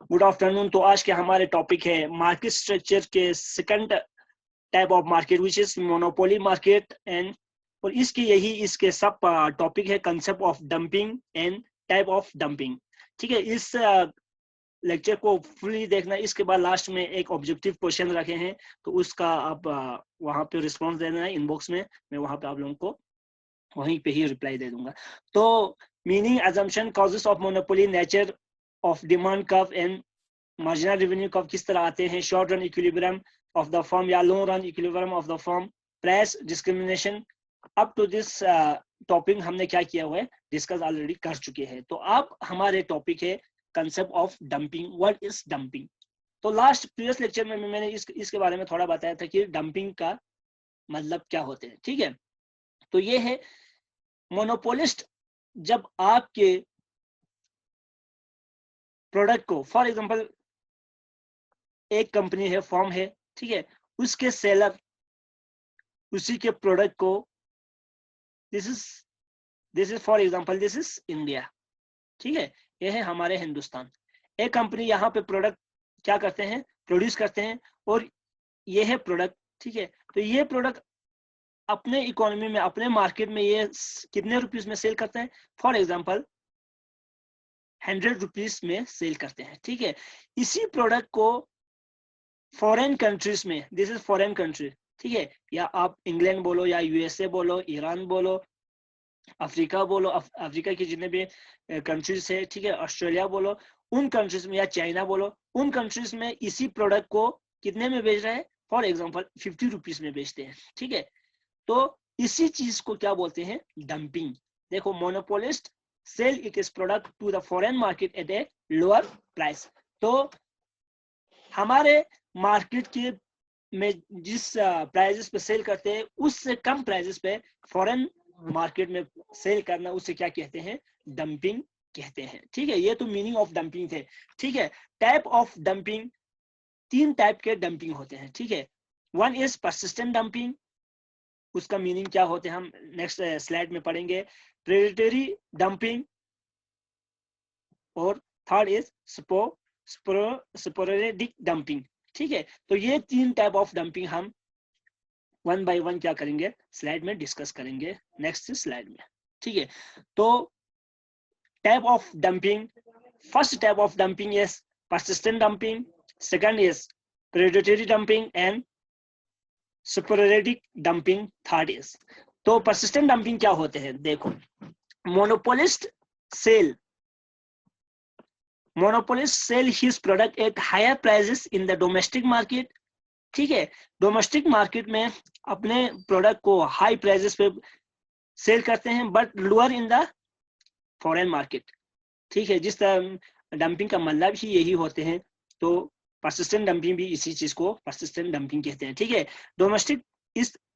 Good afternoon. तो आज के हमारे टॉपिक है मार्केट स्ट्रक्चर के second type of market which is monopoly market and और इसके सब टॉपिक है concept of dumping and type of dumping. ठीक है, इस लेक्चर को फुली देखना। इसके बाद लास्ट में एक ऑब्जेक्टिव क्वेश्चन रखे हैं, तो उसका आप वहां पे रिस्पॉन्स देना है इनबॉक्स में। मैं वहां पे आप लोगों को वहीं पे ही रिप्लाई दे दूंगा। तो meaning, assumption, causes of monopoly, nature of demand curve and marginal revenue curve किस तरह आते हैं, short run equilibrium of the firm या long run equilibrium of the firm, price discrimination. Up to this topic हमने क्या किया हुआ है, डिस्कस ऑलरेडी कर चुके हैं। तो अब हमारे टॉपिक है concept of dumping. What is dumping? तो लास्ट प्रीवियस लेक्चर में मैंने इसके बारे में थोड़ा बताया था कि डंपिंग का मतलब क्या होते हैं। ठीक है, तो ये है मोनोपोलिस्ट जब आपके प्रोडक्ट को, फॉर एग्जांपल एक कंपनी है, फर्म है, ठीक है, उसके सेलर उसी के प्रोडक्ट को, this is for example this is India, ठीक है, ये है हमारे हिंदुस्तान। एक कंपनी यहाँ पे प्रोडक्ट क्या करते हैं, प्रोड्यूस करते हैं, और ये है प्रोडक्ट। ठीक है, तो ये प्रोडक्ट अपने इकोनॉमी में, अपने मार्केट में ये कितने रुपीस में सेल करते हैं, फॉर एग्जांपल 100 रुपीस में सेल करते हैं। ठीक है, इसी प्रोडक्ट को फॉरेन कंट्रीज में, दिस इज फॉरेन कंट्री, ठीक है, या आप इंग्लैंड बोलो या यूएसए बोलो, ईरान बोलो, अफ्रीका बोलो, अफ्रीका की जितने भी कंट्रीज है, ठीक है, ऑस्ट्रेलिया बोलो, उन कंट्रीज में, या चाइना बोलो, उन कंट्रीज में इसी प्रोडक्ट को कितने में बेच रहे हैं, फॉर एग्जांपल 50 रुपीस में बेचते हैं। ठीक है, तो इसी चीज को क्या बोलते हैं, डंपिंग। देखो, monopolist sell it is product to the foreign market at a lower price. तो हमारे मार्केट के में जिस प्राइजेस पे सेल करते हैं, उससे कम प्राइजेस पे फॉरेन मार्केट में सेल करना, उसे क्या कहते हैं, डंपिंग कहते हैं। ठीक है, ये तो मीनिंग ऑफ डंपिंग थे। ठीक है, टाइप ऑफ डंपिंग, 3 टाइप के डंपिंग होते हैं। ठीक है, वन इज परसिस्टेंट डंपिंग, उसका मीनिंग क्या होते हैं हम नेक्स्ट स्लाइड में पढ़ेंगे। प्रेडेटरी डंपिंग, और थर्ड इज स्पोरेडिक डंपिंग। ठीक है, तो ये 3 टाइप ऑफ डंपिंग हम वन बाय वन क्या करेंगे, स्लाइड में डिस्कस करेंगे, नेक्स्ट स्लाइड में। ठीक है, तो type of dumping, first type of dumping is persistent dumping, second is predatory dumping and sporadic dumping, third is। तो persistent dumping क्या होते हैं, देखो, monopolist sell his product at higher prices in the domestic market। ठीक है, domestic market में अपने product को हाई प्राइसेस पे सेल करते हैं, but lower in the foreign market. ठीक है, जिस तरह डंपिंग का मतलब ही यही होते हैं, तो परसिस्टेंट डंपिंग भी इसी चीज को परसिस्टेंट डंपिंग कहते हैं। ठीक है, डोमेस्टिक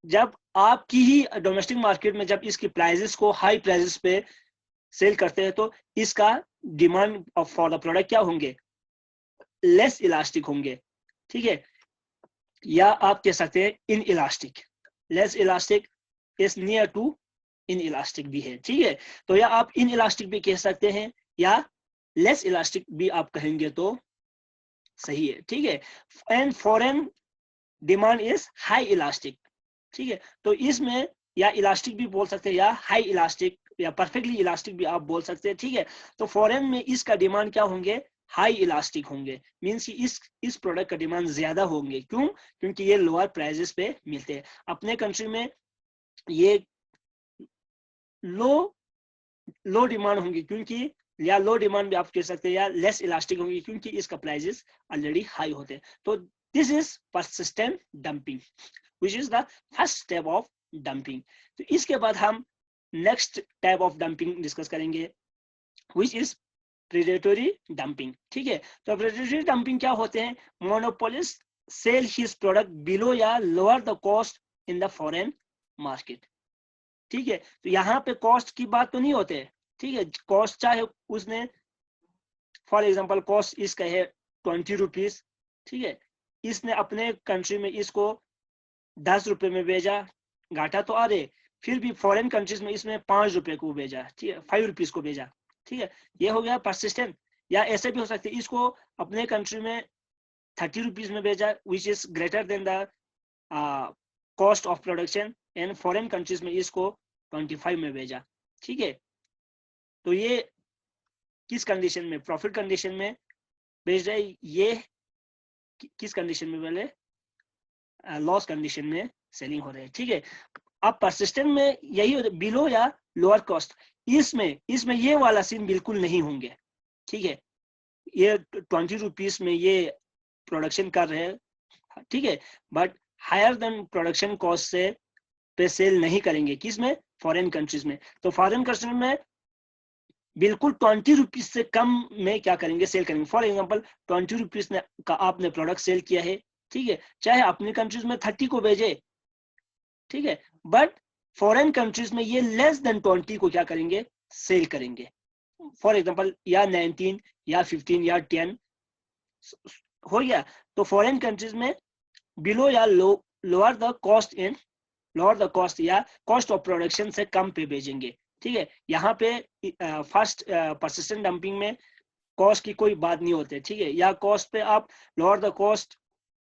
जब आपकी ही डोमेस्टिक मार्केट में जब इसकी प्राइसेस को हाई प्राइसेस पे सेल करते हैं, तो इसका डिमांड फॉर द प्रोडक्ट क्या होंगे, लेस इलास्टिक होंगे। ठीक है, या आप कह सकते हैं inelastic, less elastic is near to inelastic भी है। ठीक है, तो या आप इन इलास्टिक भी कह सकते हैं, या लेस इलास्टिक भी आप कहेंगे तो सही है। ठीक है, and foreign demand is high elastic. ठीक है, तो इसमें या इलास्टिक भी बोल सकते हैं, या हाई इलास्टिक, या परफेक्टली इलास्टिक भी आप बोल सकते हैं। ठीक है, तो फॉरेन में इसका डिमांड क्या होंगे, हाई इलास्टिक होंगे, मींस कि इस प्रोडक्ट का डिमांड ज्यादा होंगे। क्यों? क्योंकि ये लोअर प्राइसेस पे मिलते हैं। अपने कंट्री में ये लो डिमांड होंगी, क्योंकि, या लो डिमांड भी आप कह सकते हैं, या लेस इलास्टिक होंगी, क्योंकि इसका प्राइसेस ऑलरेडी हाई होते हैं। तो this is persistent dumping which is the first step of dumping. तो इसके बाद हम next type of dumping discuss करेंगे, व्हिच इज प्रेडेटरी डंपिंग। ठीक है, तो प्रेडेटरी डंपिंग क्या होते हैं, monopolist sell his product below या lower the cost in the foreign market. ठीक है, तो यहाँ पे कॉस्ट की बात तो नहीं होते। ठीक है, कॉस्ट चाहे उसने, फॉर एग्जांपल कॉस्ट इसका है 20 रुपीज। ठीक है, इसने अपने कंट्री में इसको 10 रुपए में भेजा, घाटा तो आ रहे, फिर भी फॉरेन कंट्रीज में इसमें 5 रुपए को भेजा, ठीक है, 5 रुपीज को भेजा। ठीक है, ये हो गया परसिस्टेंट। या ऐसे भी हो सकते हैं इसको अपने कंट्री में 30 रुपीज में भेजा, which is greater than the cost of production, and foreign countries में इसको 25 में भेजा। ठीक है, तो ये किस कंडीशन में, प्रॉफिट कंडीशन में भेज रहे, ये किस कंडीशन में बोले, लॉस कंडीशन में सेलिंग हो रहे हैं। ठीक है, अब परसिस्टेंट में यही होता है, बिलो या लोअर कॉस्ट, इसमें ये वाला सीन बिल्कुल नहीं होंगे। ठीक है, ये 20 रुपीज में ये प्रोडक्शन कर रहे हैं, ठीक है, but higher than production cost से पे सेल नहीं करेंगे, किस में, फॉरेन कंट्रीज में। तो फॉरेन कंट्रीज में बिल्कुल 20 रुपीज से कम में क्या करेंगे, सेल करेंगे। फॉर एग्जांपल 20 रुपीज का आपने प्रोडक्ट सेल किया है, ठीक है, चाहे अपनी कंट्रीज में 30 को भेजे, ठीक है, बट फॉरेन कंट्रीज में ये लेस देन 20 को क्या करेंगे, सेल करेंगे। फॉर एग्जांपल या 19 या 15 या 10 हो गया। तो फॉरेन कंट्रीज में बिलो या लोअर द कॉस्ट या कॉस्ट ऑफ प्रोडक्शन से कम पे भेजेंगे। ठीक है, यहाँ पे फर्स्ट परसिस्टेंट डंपिंग में कॉस्ट की कोई बात नहीं होती। ठीक है, या कॉस्ट पे आप लोअर द कॉस्ट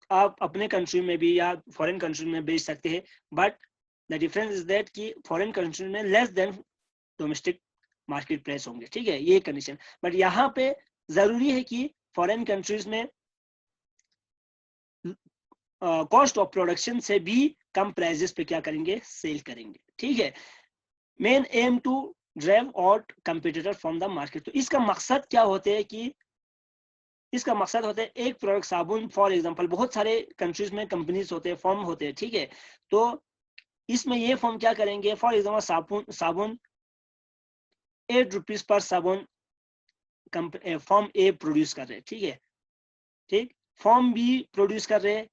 आप अपने कंट्री में भी या फॉरेन कंट्री में बेच सकते हैं, but the difference is that कि फॉरेन कंट्री में less than domestic market price होंगे। ठीक है, ये कंडीशन। बट यहाँ पे जरूरी है कि फॉरेन कंट्रीज में कॉस्ट ऑफ प्रोडक्शन से भी कम प्राइजेस पे क्या करेंगे, सेल करेंगे। ठीक है, main aim to drive out competitor from the market. तो इसका मकसद क्या होते हैं कि इसका मकसद होता है एक प्रोडक्ट साबुन, फॉर एग्जांपल बहुत सारे कंट्रीज में कंपनीज होते हैं, फर्म होते हैं। ठीक है, तो इसमें ये फर्म क्या करेंगे, फॉर एग्जांपल साबुन 8 रुपीज पर साबुन फर्म ए प्रोड्यूस कर रहे हैं। ठीक है, ठीक, फर्म बी प्रोड्यूस कर रहे हैं,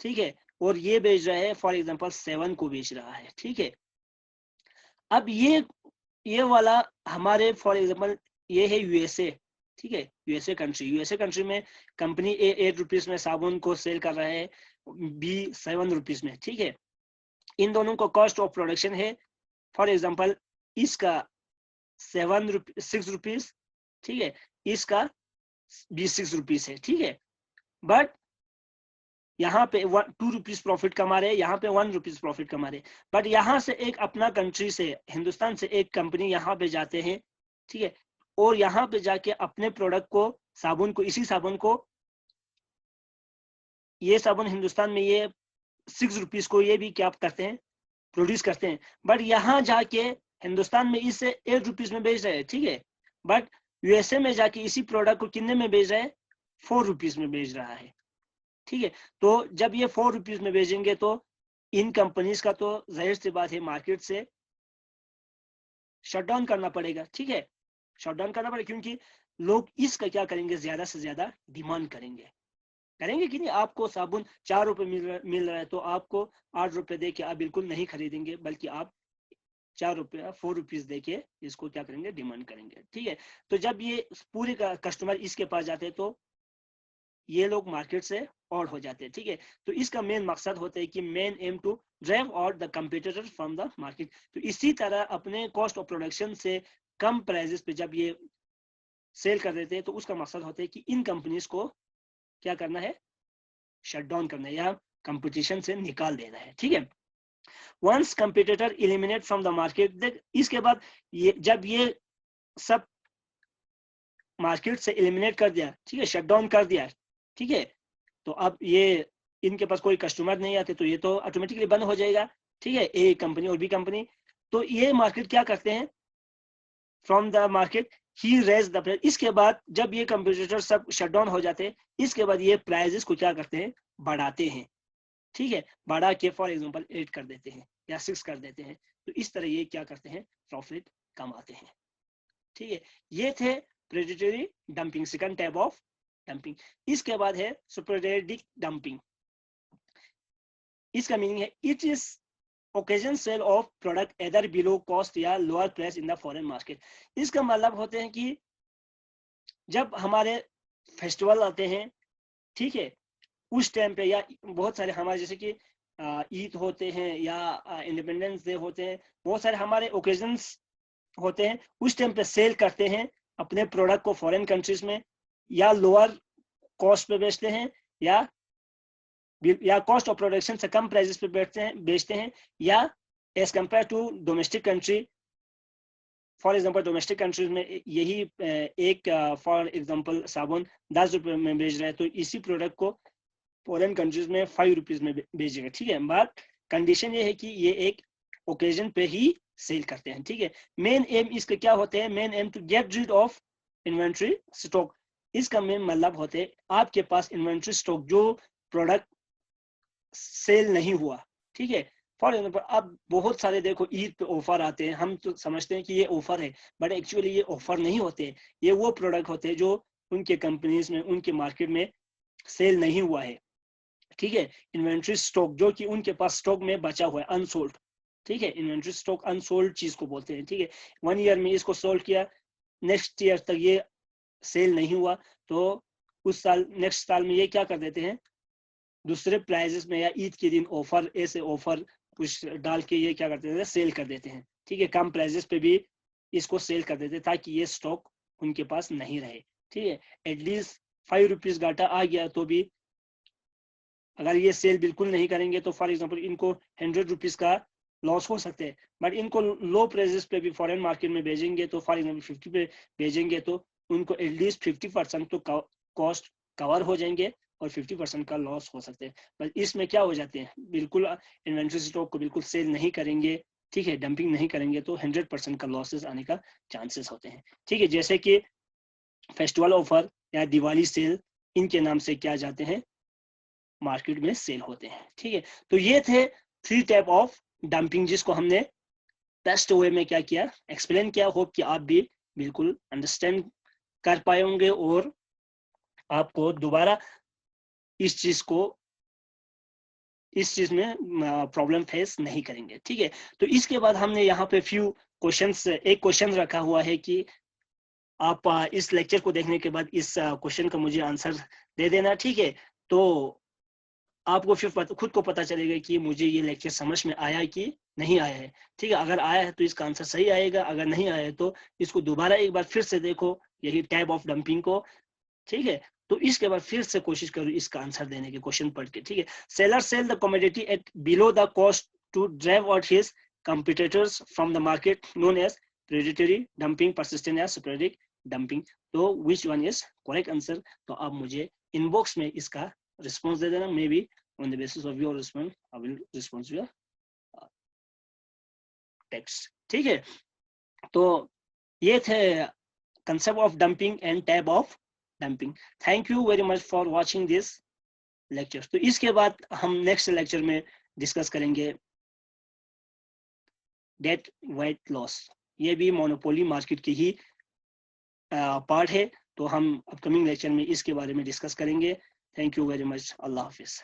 ठीक है, और ये बेच रहा है फॉर एग्जांपल 7 को बेच रहा है। ठीक है, अब ये वाला हमारे फॉर एग्जांपल ये है यूएसए। ठीक है, यूएसए कंट्री में कंपनी ए 8 रुपीज में साबुन को सेल कर रहा है, बी 7 रुपीज में। ठीक है, इन दोनों को कॉस्ट ऑफ प्रोडक्शन है, फॉर एग्जांपल इसका 6 रुपीज, ठीक है, इसका 6 रुपीज है। ठीक है, बट यहाँ पे 2 रुपीज प्रॉफिट कमा रहे, यहाँ पे 1 रुपीज प्रॉफिट कमा रहे। बट यहाँ से एक अपना कंट्री से, हिंदुस्तान से एक कंपनी यहाँ पे जाते हैं, ठीक है, और यहाँ पे जाके अपने प्रोडक्ट को, साबुन को, इसी साबुन को, ये साबुन हिंदुस्तान में ये 6 रुपीज को ये भी क्या करते हैं, प्रोड्यूस करते हैं, बट यहाँ जाके हिंदुस्तान में इसे 8 रुपीज में बेच रहे हैं। ठीक है, बट यूएसए में जाके इसी प्रोडक्ट को कितने में बेच रहे हैं, 4 रुपीज में बेच रहा है। ठीक है, तो जब ये 4 रुपीज में बेचेंगे तो इन कंपनीज का तो जाहिर सी बात है मार्केट से शट डाउन करना पड़ेगा। ठीक है, शट डाउन करना पड़ेगा, क्योंकि लोग इसका क्या करेंगे, ज्यादा से ज्यादा डिमांड करेंगे कि नहीं। आपको साबुन 4 रुपए मिल रहा है तो आपको 8 रुपए दे के आप बिल्कुल नहीं खरीदेंगे, बल्कि आप 4 रुपया 4 रुपीज दे के इसको क्या करेंगे, डिमांड करेंगे। ठीक है, तो जब ये पूरे कस्टमर इसके पास जाते हैं तो ये लोग मार्केट से आउट हो जाते हैं। ठीक है, तो इसका मेन मकसद होता है कि main aim to drive out the competitor from the market. तो इसी तरह अपने कॉस्ट ऑफ प्रोडक्शन से कम प्राइसेस पे जब ये सेल कर देते हैं तो उसका मकसद होता है कि इन कंपनीज को क्या करना है, शट डाउन करना है या कंपटीशन से निकाल देना है। ठीक है, once competitor eliminate from the market, इसके बाद जब ये सब मार्केट से एलिमिनेट कर दिया, ठीक है, शट डाउन कर दिया, ठीक है, तो अब ये इनके पास कोई कस्टमर नहीं आते तो ये तो ऑटोमेटिकली बंद हो जाएगा। ठीक है, ए कंपनी और बी कंपनी, तो ये मार्केट क्या करते हैं, फ्रॉम द मार्केट ही रेज द प्राइस। इसके बाद जब ये कंपटीटर सब शट डाउन हो जाते हैं, इसके बाद ये प्राइजेस को क्या करते हैं, बढ़ाते हैं। ठीक है, बढ़ा के फॉर एग्जांपल 8 कर देते हैं या 6 कर देते हैं। तो इस तरह ये क्या करते हैं, प्रॉफिट कमाते हैं। ठीक है, ये थे predatory dumping, second type of dumping. इसके बाद है सुपरडेटिक डंपिंग। इसका मीनिंग है it is occasion sale of product either below cost या lower price in the foreign market. इसका मतलब होते हैं कि जब हमारे फेस्टिवल आते हैं, ठीक है, उस टाइम पे या बहुत सारे हमारे जैसे कि ईद होते हैं या इंडिपेंडेंस डे होते हैं, बहुत सारे हमारे ओकेजन्स होते हैं, उस टाइम पे सेल करते हैं अपने प्रोडक्ट को फॉरेन कंट्रीज में या लोअर कॉस्ट पे बेचते हैं या कॉस्ट ऑफ प्रोडक्शन से कम प्राइसेस पे बेचते हैं या as compare to domestic country. For example domestic countries में यही एक फॉर एग्जांपल साबुन 10 रुपए में बेच रहा है, तो इसी प्रोडक्ट को फॉरेन कंट्रीज में 5 रुपीज में बेचेगा, ठीक है। बट कंडीशन ये है कि ये एक ओकेजन पे ही सेल करते हैं, ठीक है। मेन एम इसके क्या होते हैं? Main aim to get rid of inventory stock. इसका मेन मतलब होते हैं आपके पास इन्वेंट्री स्टॉक जो प्रोडक्ट सेल नहीं हुआ, ठीक है। फॉर एग्जाम्पल अब बहुत सारे देखो ईद पे ऑफर आते हैं, हम तो समझते हैं कि ये ऑफर है, बट एक्चुअली ये ऑफर नहीं होते। ये वो प्रोडक्ट होते हैं जो उनके कंपनीज में, उनके मार्केट में सेल नहीं हुआ है, ठीक है। इन्वेंट्री स्टॉक जो कि उनके पास स्टॉक में बचा हुआ है, अनसोल्ड, ठीक है। इन्वेंट्री स्टॉक अनसोल्ड चीज को बोलते हैं, ठीक है। 1 ईयर में इसको सोल्ड किया, नेक्स्ट ईयर तक ये सेल नहीं हुआ, तो उस साल नेक्स्ट साल में ये क्या कर देते हैं, दूसरे प्राइजेस में या ईद के दिन ऑफर, ऐसे ऑफर कुछ डाल के ये क्या करते हैं, सेल कर देते हैं, ठीक है। कम प्राइजेस पे भी इसको सेल कर देते हैं ताकि ये स्टॉक उनके पास नहीं रहे, ठीक है। एटलीस्ट 5 रुपीज घाटा आ गया तो भी अगर ये सेल बिल्कुल नहीं करेंगे तो फॉर एग्जांपल इनको 100 रुपीज का लॉस हो सकते हैं। बट इनको लो प्राइसेस पे भी फॉरेन मार्केट में भेजेंगे तो फॉर एग्जांपल 50 पे भेजेंगे तो उनको एटलीस्ट 50% तो कॉस्ट कवर हो जाएंगे और 50% का लॉस हो सकते हैं। बट इसमें क्या हो जाते हैं, बिल्कुल इन्वेंट्री स्टॉक को बिल्कुल सेल नहीं करेंगे, ठीक है, डंपिंग नहीं करेंगे तो 100% का लॉसेस आने का चांसेस होते हैं, ठीक है। जैसे कि फेस्टिवल ऑफर या दिवाली सेल, इनके नाम से क्या जाते हैं, मार्केट में सेल होते हैं, ठीक है। तो ये थे 3 टाइप ऑफ डंपिंग जिसको हमने बेस्ट वे में क्या किया, एक्सप्लेन किया। होप कि आप भी बिल्कुल अंडरस्टैंड कर पाए होंगे और आपको दोबारा इस चीज में प्रॉब्लम फेस नहीं करेंगे, ठीक है। तो इसके बाद हमने यहाँ पे एक क्वेश्चन रखा हुआ है कि आप इस लेक्चर को देखने के बाद इस क्वेश्चन का मुझे आंसर दे देना, ठीक है। तो आपको फिर खुद को पता चलेगा कि मुझे ये लेक्चर समझ में आया कि नहीं आया है, ठीक है। अगर आया है तो इसका आंसर सही आएगा, अगर नहीं आया है तो इसको दोबारा एक बार फिर से देखो, यही टाइप ऑफ डंपिंग को, ठीक है। तो इसके बाद फिर से कोशिश करो इसका आंसर देने की, क्वेश्चन पढ़ के, ठीक है। Seller sell the commodity at below the cost to drive out his competitors from the market known as predatory dumping, persistent या स्पोरेडिक डंपिंग। तो which one is correct answer? तो आप मुझे इनबॉक्स में इसका रिस्पॉन्स दे देना। Maybe on the basis of your response I will response your text, ठीक है। तो ये थे concept of dumping and type of dumping. Thank you very much for watching this lecture. तो इसके बाद हम नेक्स्ट लेक्चर में डिस्कस करेंगे डेट वेट लॉस। ये भी मोनोपोली मार्केट की ही पार्ट है, तो हम अपकमिंग लेक्चर में इसके बारे में डिस्कस करेंगे। Thank you very much. Allah Hafiz.